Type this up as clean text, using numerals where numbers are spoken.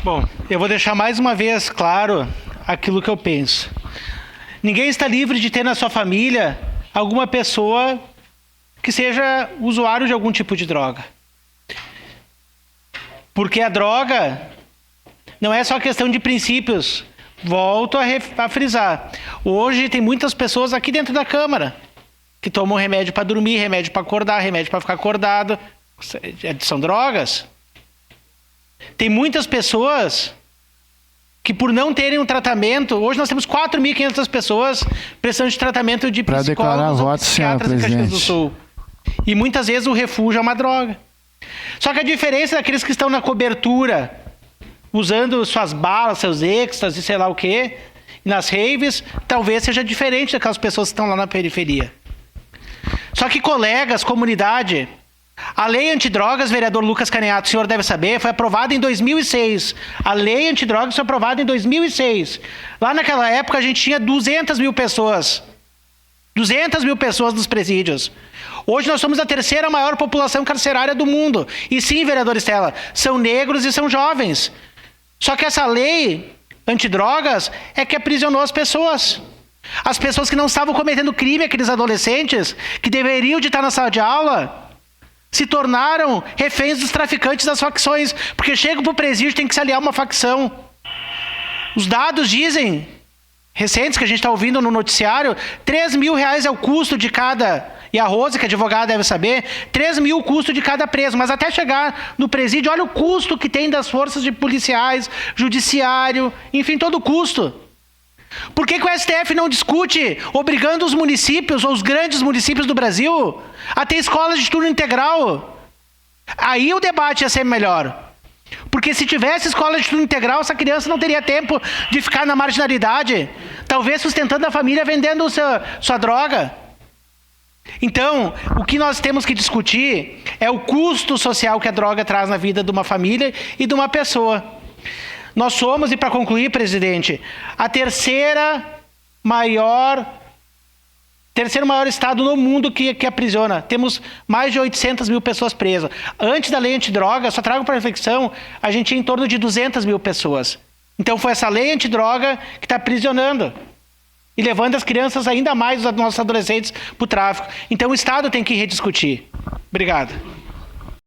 Bom, eu vou deixar mais uma vez claro aquilo que eu penso. Ninguém está livre de ter na sua família alguma pessoa que seja usuário de algum tipo de droga. Porque a droga não é só questão de princípios. Volto a frisar. Hoje tem muitas pessoas aqui dentro da Câmara que tomam remédio para dormir, remédio para acordar, remédio para ficar acordado. São drogas. Tem muitas pessoas que, por não terem um tratamento... Hoje nós temos 4.500 pessoas precisando de tratamento de psicólogos ou psiquiatras em Caxias do Sul. E muitas vezes o refúgio é uma droga. Só que a diferença daqueles que estão na cobertura, usando suas balas, seus êxtases e sei lá o quê, nas raves, talvez seja diferente daquelas pessoas que estão lá na periferia. Só que colegas, comunidade... A lei antidrogas, vereador Lucas Caneato, o senhor deve saber, foi aprovada em 2006. A lei antidrogas foi aprovada em 2006. Lá naquela época a gente tinha 200 mil pessoas. 200 mil pessoas nos presídios. Hoje nós somos a terceira maior população carcerária do mundo. E sim, vereador Estela, são negros e são jovens. Só que essa lei antidrogas é que aprisionou as pessoas. As pessoas que não estavam cometendo crime, aqueles adolescentes que deveriam de estar na sala de aula... se tornaram reféns dos traficantes das facções, porque chegam para o presídio e tem que se aliar a uma facção. Os dados dizem, recentes que a gente está ouvindo no noticiário, R$3.000 é o custo de cada, e a Rose, que é advogada, deve saber, 3 mil o custo de cada preso, mas até chegar no presídio, olha o custo que tem das forças de policiais, judiciário, enfim, todo o custo. Por que o STF não discute obrigando os municípios, ou os grandes municípios do Brasil, a ter escolas de turno integral? Aí o debate ia ser melhor. Porque se tivesse escola de turno integral, essa criança não teria tempo de ficar na marginalidade, talvez sustentando a família, vendendo sua droga. Então, o que nós temos que discutir é o custo social que a droga traz na vida de uma família e de uma pessoa. Nós somos, e para concluir, presidente, a terceiro maior estado no mundo que aprisiona. Temos mais de 800 mil pessoas presas. Antes da lei antidroga, só trago para reflexão, a gente tinha em torno de 200 mil pessoas. Então foi essa lei antidroga que está aprisionando e levando as crianças ainda mais, os nossos adolescentes, para o tráfico. Então o Estado tem que rediscutir. Obrigado.